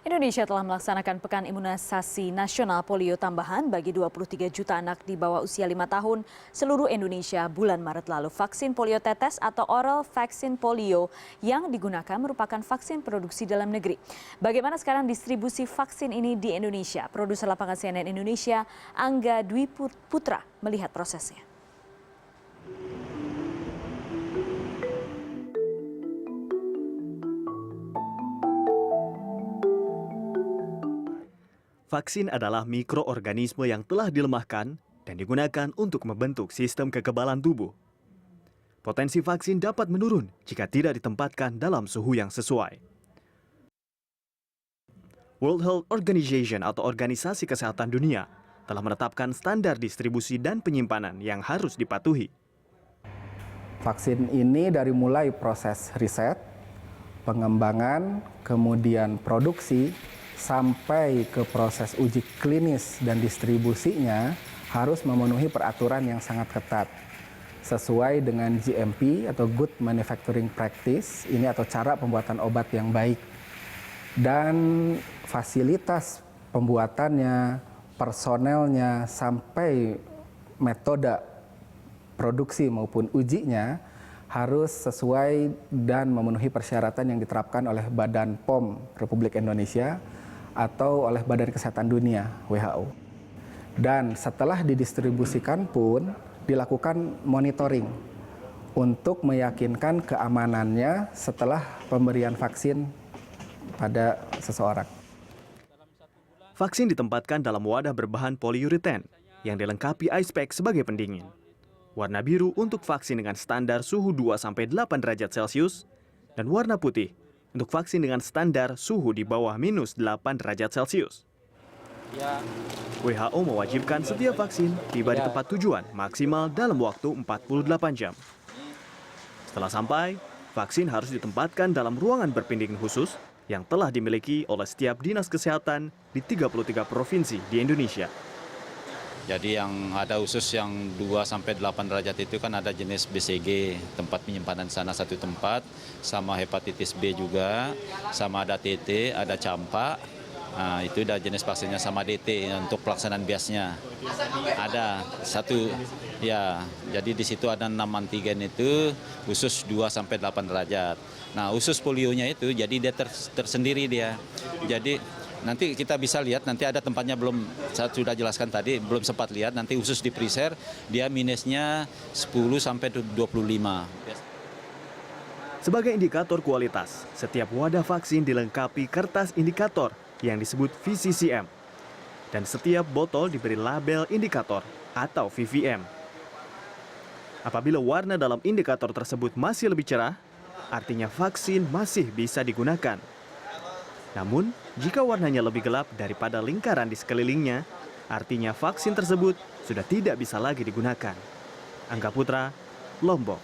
Indonesia telah melaksanakan Pekan Imunisasi Nasional Polio tambahan bagi 23 juta anak di bawah usia 5 tahun seluruh Indonesia bulan Maret lalu. Vaksin polio tetes atau oral vaksin polio yang digunakan merupakan vaksin produksi dalam negeri. Bagaimana sekarang distribusi vaksin ini di Indonesia? Produser lapangan CNN Indonesia, Angga Dwi Putra, melihat prosesnya. Vaksin adalah mikroorganisme yang telah dilemahkan dan digunakan untuk membentuk sistem kekebalan tubuh. Potensi vaksin dapat menurun jika tidak ditempatkan dalam suhu yang sesuai. World Health Organization atau Organisasi Kesehatan Dunia telah menetapkan standar distribusi dan penyimpanan yang harus dipatuhi. Vaksin ini dari mulai proses riset, pengembangan, kemudian produksi, sampai ke proses uji klinis dan distribusinya harus memenuhi peraturan yang sangat ketat sesuai dengan GMP atau Good Manufacturing Practice ini atau cara pembuatan obat yang baik, dan fasilitas pembuatannya, personelnya, sampai metode produksi maupun ujinya harus sesuai dan memenuhi persyaratan yang diterapkan oleh Badan POM Republik Indonesia atau oleh Badan Kesehatan Dunia (WHO). Dan setelah didistribusikan pun dilakukan monitoring untuk meyakinkan keamanannya setelah pemberian vaksin pada seseorang. Vaksin ditempatkan dalam wadah berbahan poliureten yang dilengkapi ice pack sebagai pendingin. Warna biru untuk vaksin dengan standar suhu 2-8 derajat Celcius dan warna putih untuk vaksin dengan standar suhu di bawah -8 derajat Celcius. WHO mewajibkan setiap vaksin tiba di tempat tujuan maksimal dalam waktu 48 jam. Setelah sampai, vaksin harus ditempatkan dalam ruangan berpendingin khusus yang telah dimiliki oleh setiap dinas kesehatan di 33 provinsi di Indonesia. Jadi yang ada khusus yang 2-8 derajat itu kan ada jenis BCG, tempat penyimpanan sana satu tempat, sama hepatitis B juga, sama ada TT, ada campak. Nah, itu udah jenis vaksinnya, sama DT untuk pelaksanaan biasnya. Ada satu, ya. Jadi di situ ada 6 antigen itu khusus 2-8 derajat. Nah, khusus polionya itu jadi dia tersendiri dia. Jadi nanti kita bisa lihat, nanti ada tempatnya belum, saya sudah jelaskan tadi, belum sempat lihat, nanti khusus di freezer, dia minusnya 10-25. Sebagai indikator kualitas, setiap wadah vaksin dilengkapi kertas indikator yang disebut VCCM. Dan setiap botol diberi label indikator atau VVM. Apabila warna dalam indikator tersebut masih lebih cerah, artinya vaksin masih bisa digunakan. Namun, jika warnanya lebih gelap daripada lingkaran di sekelilingnya, artinya vaksin tersebut sudah tidak bisa lagi digunakan. Angga Putra, Lombok.